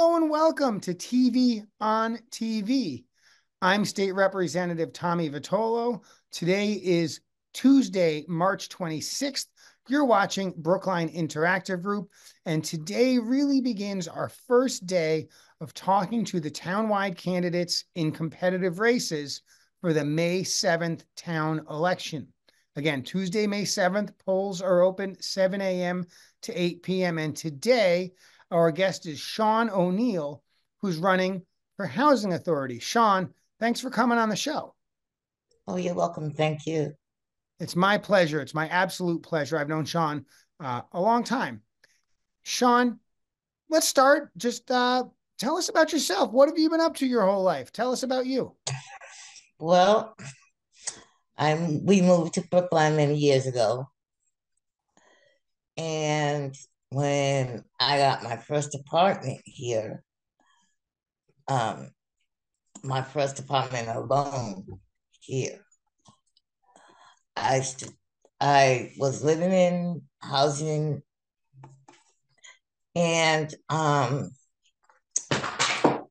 Hello and welcome to TV on TV. I'm State Representative Tommy Vitolo. Today is Tuesday, March 26th. You're watching Brookline Interactive Group, and today really begins our first day of talking to the townwide candidates in competitive races for the May 7th town election. Again, Tuesday, May 7th, polls are open 7 a.m. to 8 p.m. And today, our guest is Shawn O'Neal, who's running for Housing Authority. Shawn, thanks for coming on the show. Oh, you're welcome. Thank you. It's my pleasure. It's my absolute pleasure. I've known Shawn a long time. Shawn, let's start. Just tell us about yourself. What have you been up to your whole life? Tell us about you. Well, we moved to Brookline many years ago, and when I got my first apartment here, um, my first apartment alone here, I st- I was living in housing, and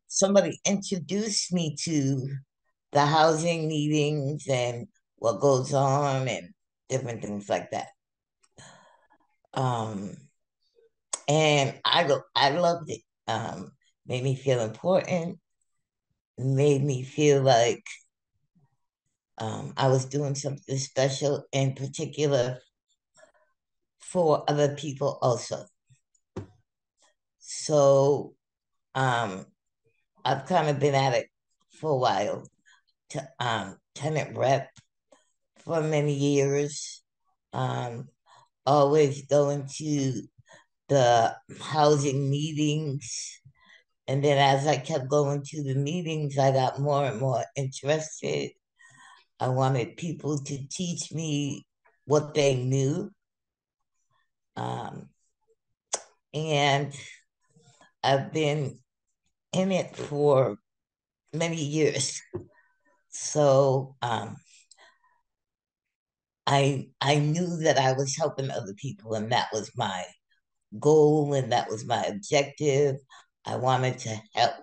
somebody introduced me to the housing meetings and what goes on and different things like that. Um, and I loved it. Made me feel important. Made me feel like I was doing something special, in particular for other people also. So um, I've kind of been at it for a while. Tenant rep for many years. Um, Always going to the housing meetings. And then as I kept going to the meetings, I got more and more interested. I wanted people to teach me what they knew. Um, and I've been in it for many years. So I knew that I was helping other people, and that was my goal, and that was my objective. I wanted to help.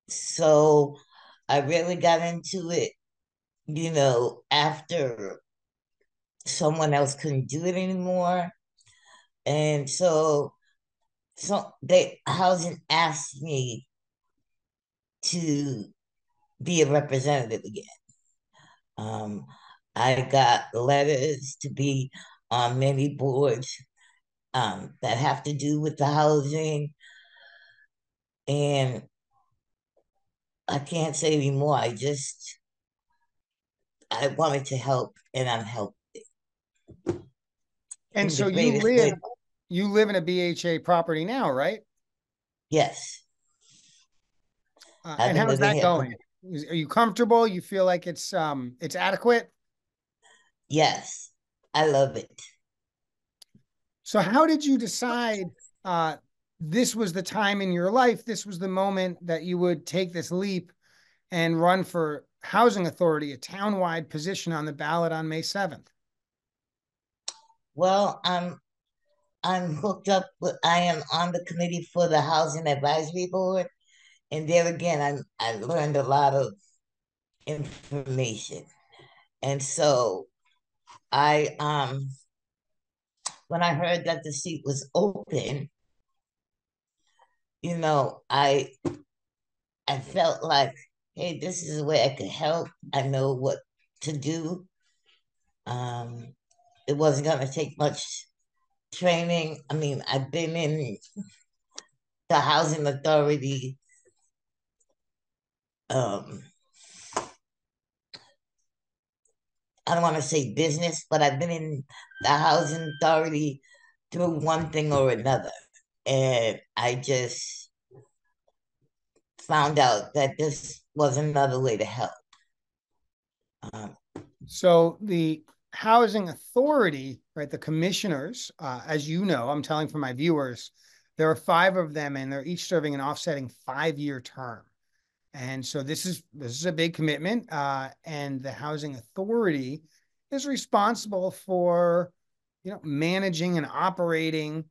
So I really got into it, after someone else couldn't do it anymore. And so they housing asked me to be a representative again. Um, I got letters to be on many boards that have to do with the housing, and I can't say anymore. I wanted to help, and I'm helping And in the so greatest way. you live in a BHA property now, right? Yes, I've And been how's living that here for going? Are you comfortable? You feel like it's adequate? yes. I love it. So how did you decide uh, this was the time in your life, this was the moment that you would take this leap and run for Housing Authority, a townwide position on the ballot on May 7th? Well, I'm hooked up with. I am on the committee for the Housing Advisory Board, and there again, I learned a lot of information, and so I when I heard that the seat was open, you know, I felt like, hey, this is a way I could help. I know what to do. Um, it wasn't going to take much training. I mean, I've been in the housing authority. Um, I don't want to say business, but I've been in the housing authority through one thing or another. And I just found out that this was another way to help. Um, So the Housing Authority, right, the commissioners, as you know, I'm telling for my viewers, there are five of them, and they're each serving an offsetting 5-year term. And so this is a big commitment, and the Housing Authority is responsible for, managing and operating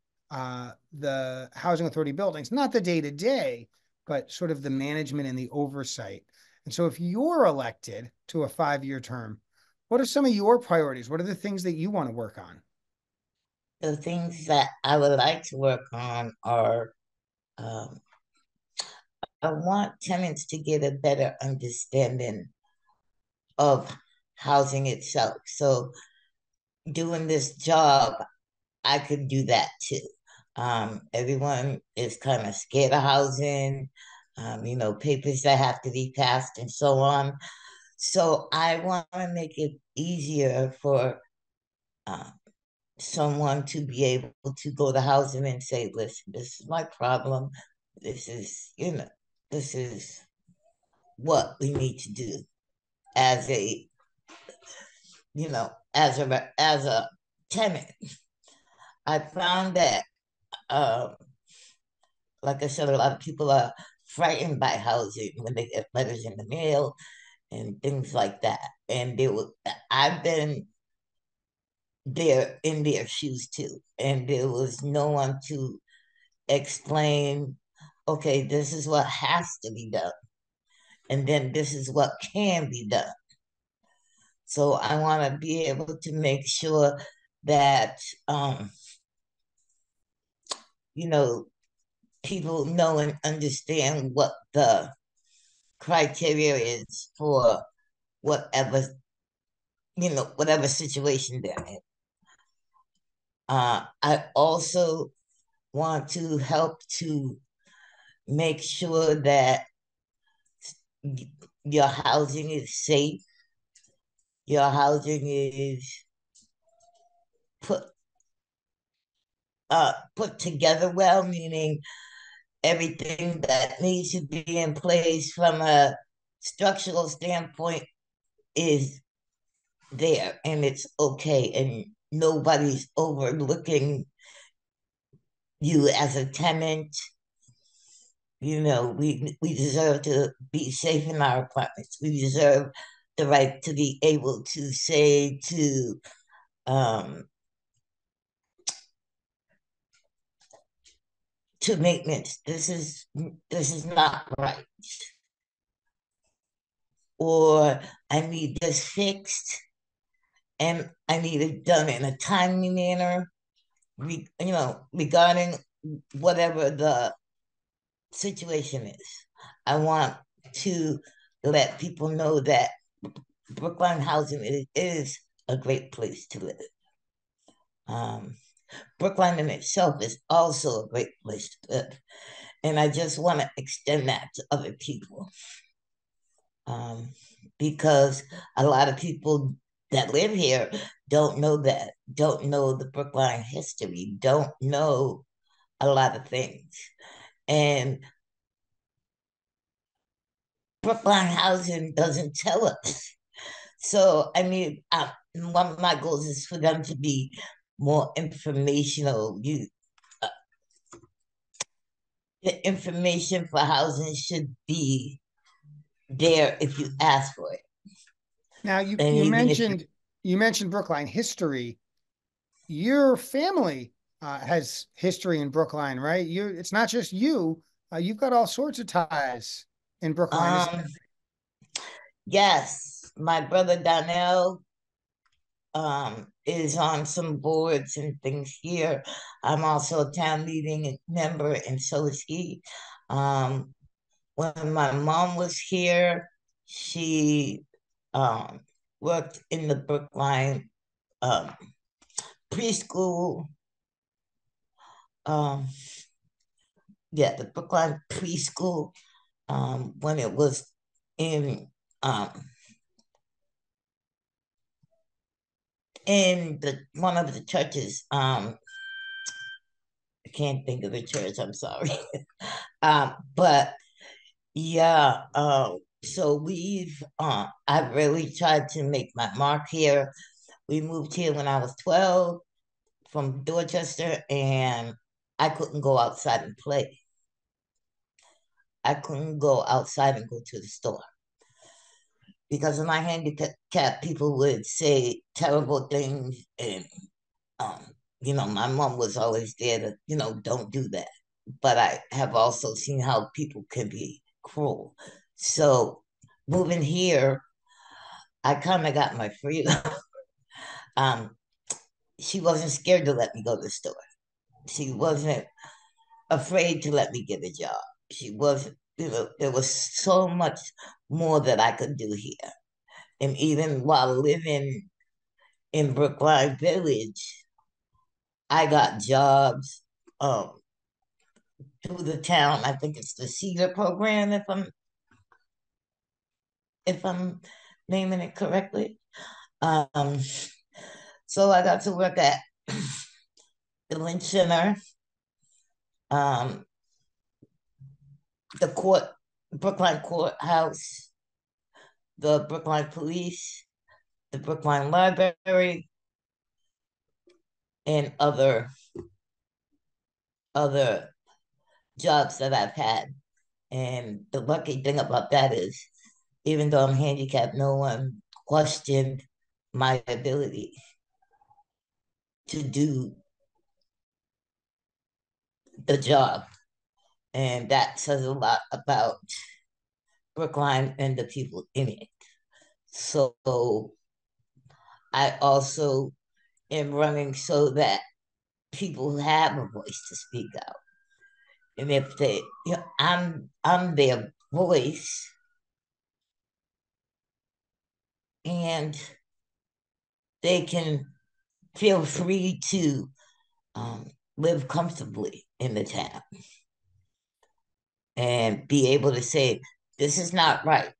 the housing authority buildings, not the day to day, but sort of the management and the oversight. And so if you're elected to a 5-year term, what are some of your priorities? What are the things that you want to work on? The things that I would like to work on are um, I want tenants to get a better understanding of housing itself. So, doing this job, I could do that too. Everyone is kind of scared of housing, papers that have to be passed and so on. So, I want to make it easier for uh, someone to be able to go to housing and say, listen, this is my problem. This is, this is what we need to do as a, as a tenant. I found that, um, like I said, a lot of people are frightened by housing when they get letters in the mail and things like that. And I've been there in their shoes too, and there was no one to explain, okay, this is what has to be done, and then this is what can be done. So I want to be able to make sure that, um, you know, people know and understand what the criteria is for whatever, whatever situation they're in. I also want to help to make sure that your housing is safe, your housing is put put together well, meaning everything that needs to be in place from a structural standpoint is there and it's okay, and nobody's overlooking you as a tenant. We deserve to be safe in our apartments. We deserve the right to be able to say um, to maintenance, this is not right, or I need this fixed, and I need it done in a timely manner. Regarding whatever the situation is, I want to let people know that Brookline housing is a great place to live. Um, Brookline in itself is also a great place to live. And I just want to extend that to other people, um, because a lot of people that live here don't know that, don't know the Brookline history, don't know a lot of things. And Brookline Housing doesn't tell us. So, I mean, one of my goals is for them to be more informational. The information for housing should be there if you ask for it. Now you And you even if you, mentioned you mentioned Brookline history. Your family has history in Brookline, right? It's not just you. You've got all sorts of ties in Brookline. Is um, yes, my brother Donnell is on some boards and things here. I'm also a town meeting member, and so is he. Um, when my mom was here, she um, worked in the Brookline um, preschool. Um, yeah, the Brookline preschool, when it was in um, the one of the churches. I can't think of the church. I'm sorry. But yeah, so I really tried to make my mark here. We moved here when I was 12 from Dorchester, and I couldn't go outside and play. I couldn't go outside and go to the store because of my handicap. People would say terrible things, and um, My mom was always there to, don't do that. But I have also seen how people can be cruel. So moving here, I kind of got my freedom. um, she wasn't scared to let me go to the store. She wasn't afraid to let me get a job. She wasn't, there was so much more that I could do here. And even while living in Brookline Village, I got jobs um, through the town. I think it's the Cedar program, if I'm naming it correctly. Um, so I got to work at the Lynch Center, um, the court, Brookline Courthouse, the Brookline Police, the Brookline Library, and other jobs that I've had. And the lucky thing about that is, even though I'm handicapped, no one questioned my ability to do the job. And that says a lot about Brookline and the people in it. So I also am running so that people have a voice to speak out. And if they, I'm their voice, and they can feel free to um, live comfortably in the town and be able to say, this is not right,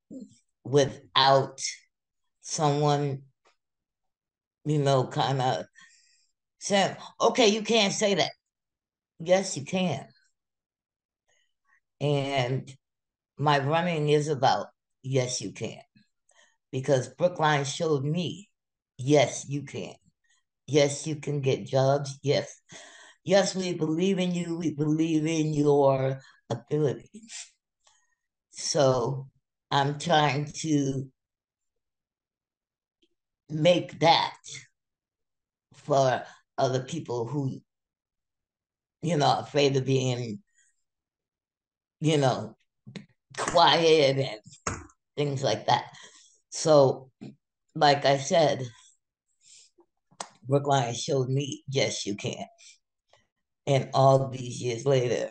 without someone, kind of saying, okay, you can't say that. Yes, you can. And my running is about, yes, you can. Because Brookline showed me, yes, you can. Yes, you can get jobs. Yes. Yes, we believe in you. We believe in your ability. So I'm trying to make that for other people who, afraid of being, you know, quiet and things like that. So, like I said, Brookline showed me, yes, you can. And all these years later,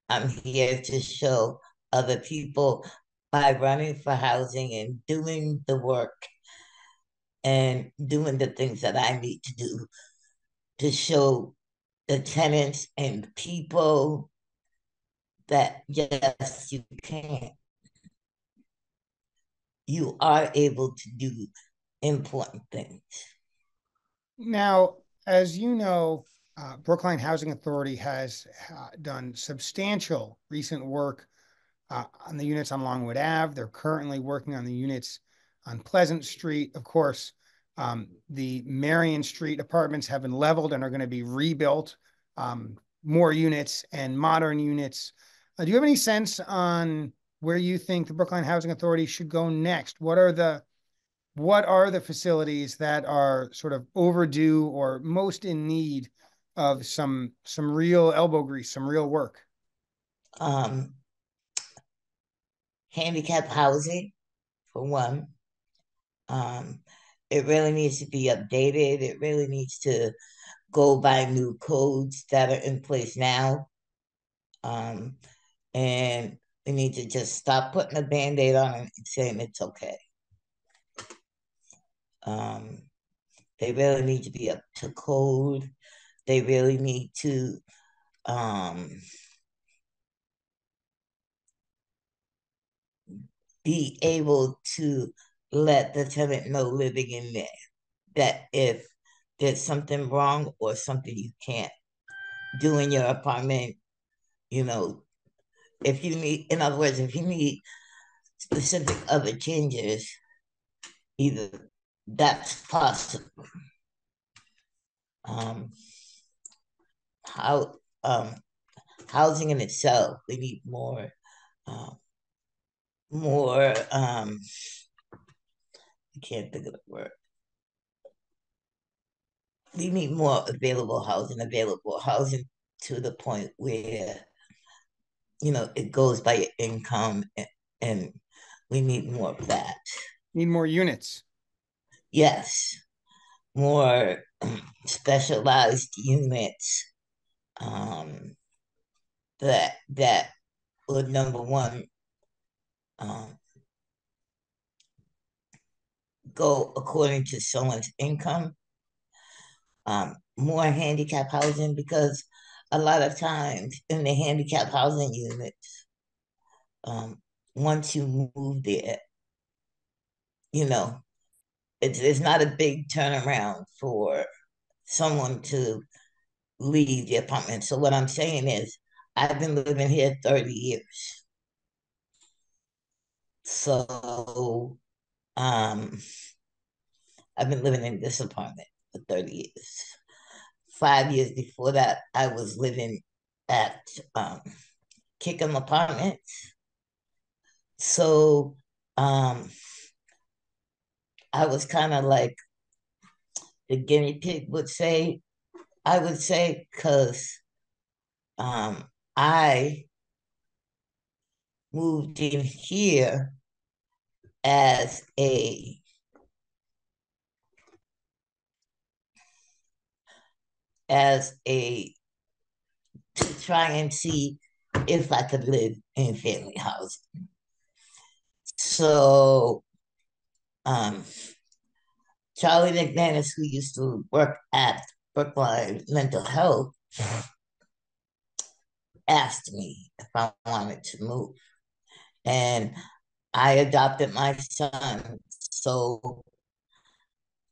I'm here to show other people by running for housing and doing the work and doing the things that I need to do to show the tenants and people that yes, you can. You are able to do important things. Now, as you know, Brookline Housing Authority has done substantial recent work on the units on Longwood Ave. They're currently working on the units on Pleasant Street. Of course, the Marion Street apartments have been leveled and are going to be rebuilt, more units and modern units. Do you have any sense on where you think the Brookline Housing Authority should go next? What are the facilities that are sort of overdue or most in need of some real elbow grease, some real work? Um, Handicap housing, for one. Um, it really needs to be updated. It really needs to go by new codes that are in place now. Um, and we need to just stop putting a band-aid on it and saying it's okay. Um, they really need to be up to code. They really need to um, be able to let the tenant know living in there that if there's something wrong or something you can't do in your apartment, you know, if you need, in other words, if you need specific other changes, either that's possible. Um, how housing in itself, we need uh, more. I can't think of the word. we need more available housing to the point where, it goes by your income, and we need more of that. Need more units. Yes, more specialized units, um, that would, number one, um, go according to someone's income. More handicap housing, because a lot of times in the handicap housing units, once you move there, you know, it's not a big turnaround for someone to leave the apartment. So what I'm saying is, I've been living here 30 years. So um, I've been living in this apartment for 30 years. 5 years before that, I was living at Kickham Apartments. So um, I was kind of like the guinea pig I would say, because um, I moved in here as a as a to try and see if I could live in family housing. So um, Charlie McManus, who used to work at Brookline Mental Health, asked me if I wanted to move. And I adopted my son. So,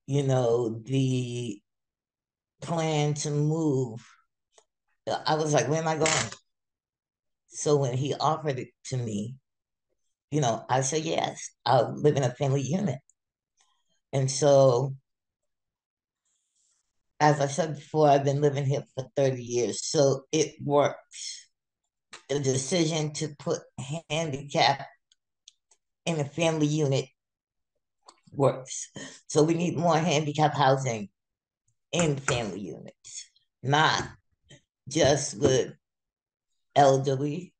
the plan to move, I was like, where am I going? So when he offered it to me, I said, yes, I'll live in a family unit. And so, as I said before, I've been living here for 30 years. So it works. The decision to put handicap in a family unit works. So we need more handicap housing in family units, not just with elderly.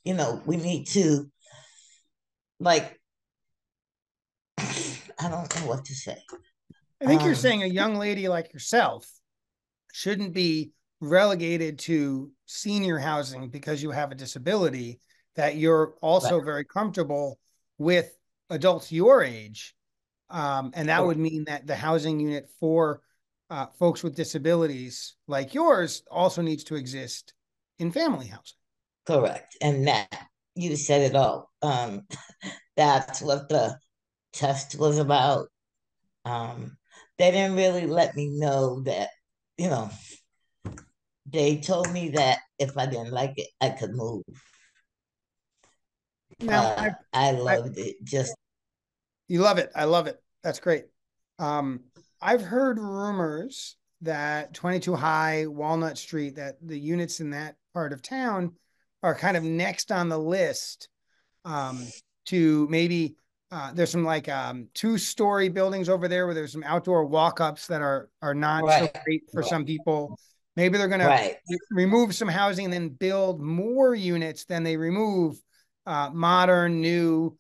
We need to, like, I don't know what to say. I think you're saying a young lady like yourself shouldn't be relegated to senior housing because you have a disability, that you're Right. also very comfortable with adults your age. And that would mean that the housing unit for folks with disabilities like yours also needs to exist in family housing. Correct. And that, you said it all. That's what the test was about. Um, they didn't really let me know that, you know, they told me that if I didn't like it, I could move. Now, But I I loved it. Just you love it. I love it. That's great. Um, I've heard rumors that 22 High Walnut Street, that the units in that part of town are kind of next on the list, um, to maybe there's some like 2-story buildings over there where there's some outdoor walk-ups that are not so right, great for some people. Maybe they're going to right. remove some housing and then build more units than they remove modern, new.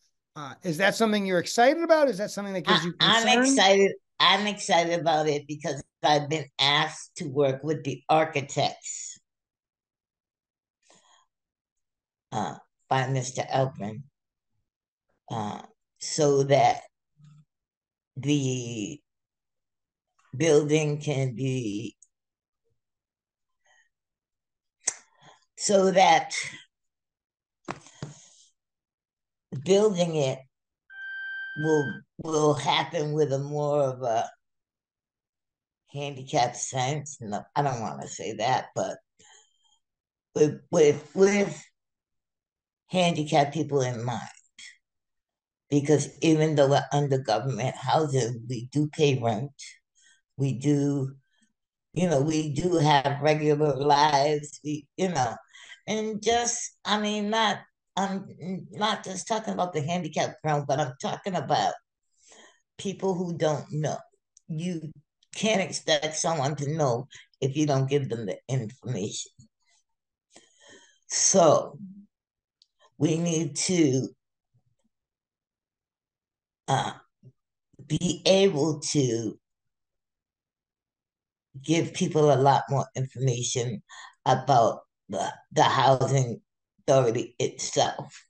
Is that something you're excited about? Is that something that I, gives you I'm concern? excited. I'm excited about it because I've been asked to work with the architects uh, by Mr. Elpin, uh, so that the building can be, so that building it will happen with a more of a handicap sense. No, I don't want to say that, but with handicapped people in mind. Because even though we're under government housing, we do pay rent. We do, we do have regular lives. And just, I mean, I'm not just talking about the handicapped realm, but I'm talking about people who don't know. You can't expect someone to know if you don't give them the information. So we need to uh, be able to give people a lot more information about the housing authority itself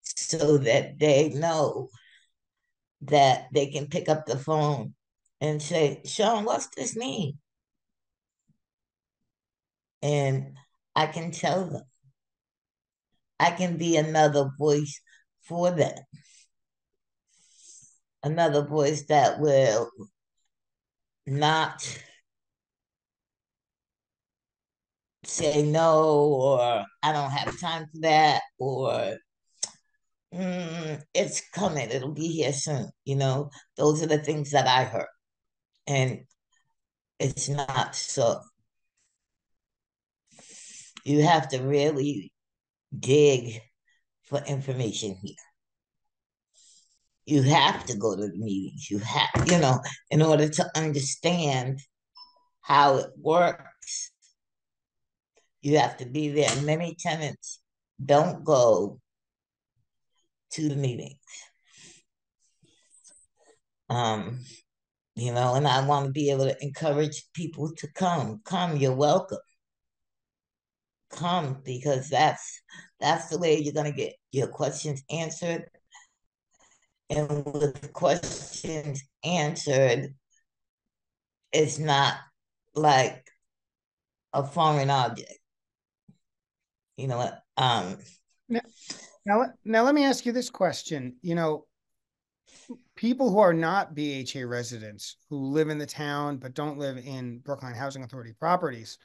so that they know that they can pick up the phone and say, Shawn, what's this mean? And I can tell them. I can be another voice for them, another voice that will not say no, or I don't have time for that, or it's coming, it'll be here soon. Those are the things that I heard. And it's not so. You have to really dig for information here. You have to go to the meetings. You have, in order to understand how it works, you have to be there. Many tenants don't go to the meetings. Um, and I want to be able to encourage people to come. Come, you're welcome. Come, because that's the way you're gonna get your questions answered. And with questions answered, it's not like a foreign object. You know what? Now, now let me ask you this question. People who are not BHA residents who live in the town but don't live in Brookline Housing Authority properties,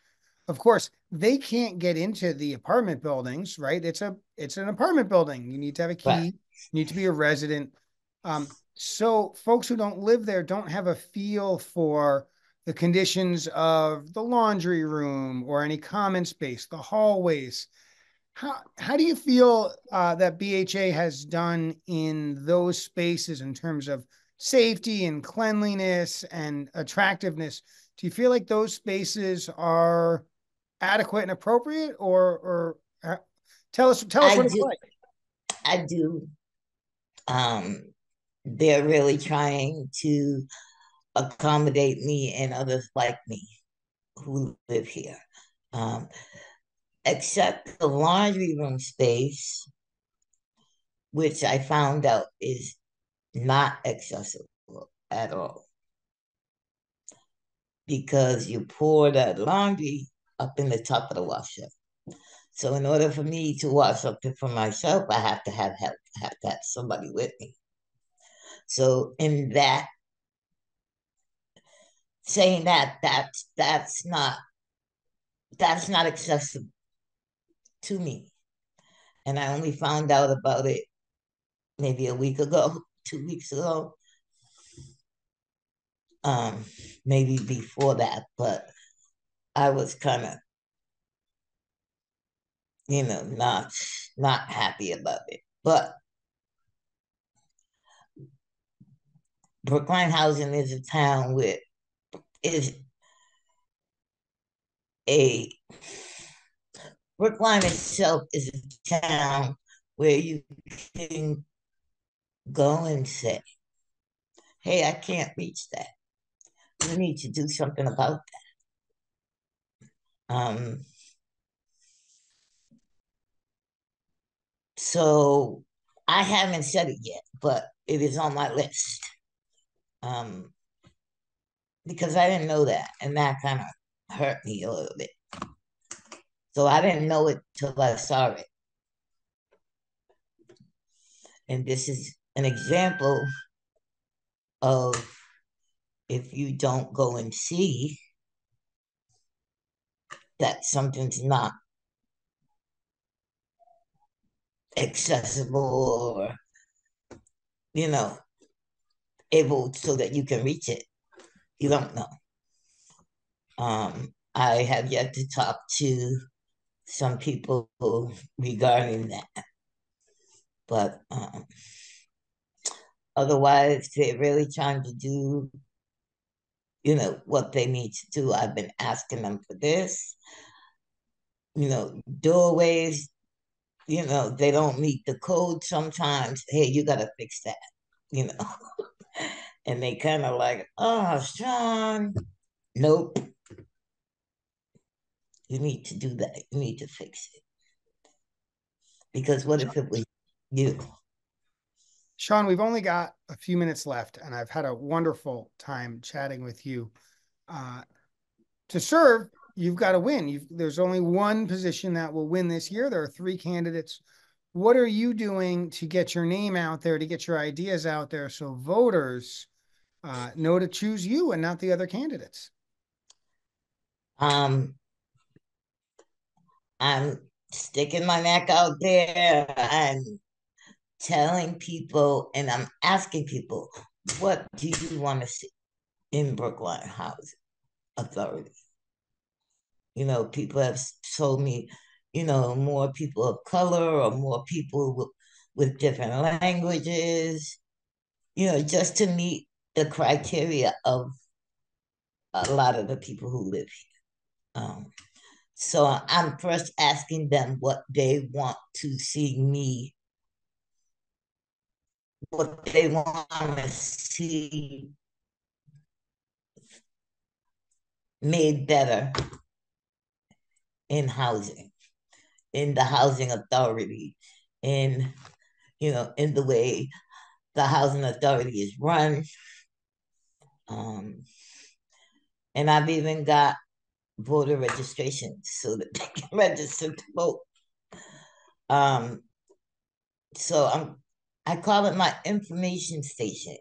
of course, they can't get into the apartment buildings, right? It's an apartment building. You need to have a key. Right. You need to be a resident. So folks who don't live there don't have a feel for the conditions of the laundry room or any common space, the hallways. How do you feel that BHA has done in those spaces in terms of safety and cleanliness and attractiveness? Do you feel like those spaces are adequate and appropriate, or tell us I what it's do. like? I do. Um, they're really trying to accommodate me and others like me who live here. Um, except the laundry room space, which I found out is not accessible at all because you pour that laundry up in the top of the washer. So in order for me to wash something for myself, I have to have help. I have to have somebody with me. So in that saying that's not accessible to me. And I only found out about it maybe a week ago, 2 weeks ago, um, maybe before that, but I was kind of, not happy about it. But Brookline Housing is a town with is a Brookline itself is a town where you can go and say, "Hey, I can't reach that. We need to do something about that." So I haven't said it yet, but it is on my list. Um, because I didn't know that, and that kind of hurt me a little bit. So I didn't know it till I saw it. And this is an example of if you don't go and see that something's not accessible or, you know, able so that you can reach it, you don't know. I have yet to talk to some people regarding that, but otherwise, they're really trying to do what they need to do. I've been asking them for this, doorways, they don't meet the code sometimes. Hey, you got to fix that, you know. And they kind of like, oh, Shawn, nope, you need to do that. You need to fix it. Because what if it was you? Shawn, we've only got a few minutes left, and I've had a wonderful time chatting with you. To serve, you've got to win. There's only one position that will win this year. There are 3 candidates. What are you doing to get your name out there, to get your ideas out there so voters know to choose you and not the other candidates? Um, I'm sticking my neck out there and telling people, and I'm asking people, what do you want to see in Brookline Housing Authority? People have told me, more people of color or more people with different languages, just to meet the criteria of a lot of the people who live here. So I'm first asking them what they want to see what they want to see made better in housing, in the housing authority, in in the way the housing authority is run. Um, and I've even got voter registration so that they can register to vote. Um, so I call it my information station.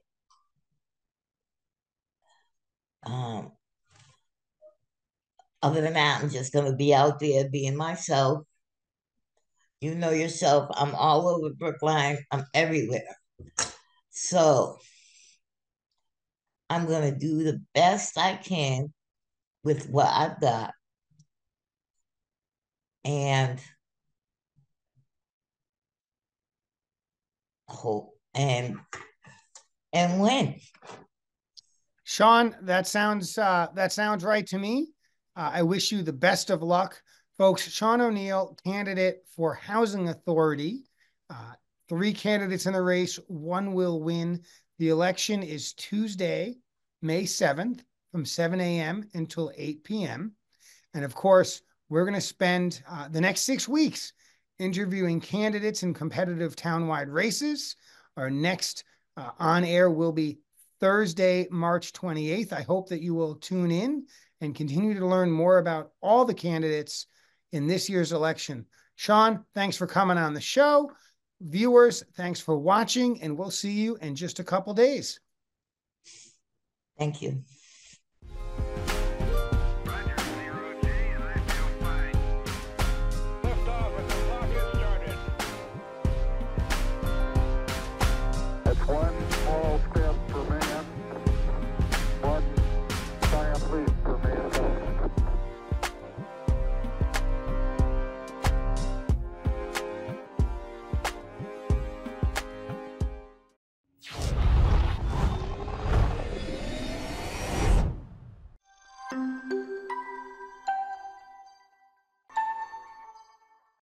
Um, Other than that, I'm just gonna be out there being myself. You know yourself, I'm all over Brookline, I'm everywhere. So I'm gonna do the best I can with what I've got and hope and win. Shawn, that sounds right to me. I wish you the best of luck, folks. Shawn O'Neal, candidate for Housing Authority. Uh, 3 candidates in the race. One will win. The election is Tuesday, May 7th, from 7 a.m. until 8 p.m. And of course, we're going to spend the next 6 weeks interviewing candidates in competitive townwide races. Our next on air will be Thursday, March 28th. I hope that you will tune in and continue to learn more about all the candidates in this year's election. Shawn, thanks for coming on the show. Viewers, thanks for watching, and we'll see you in just a couple days. Thank you.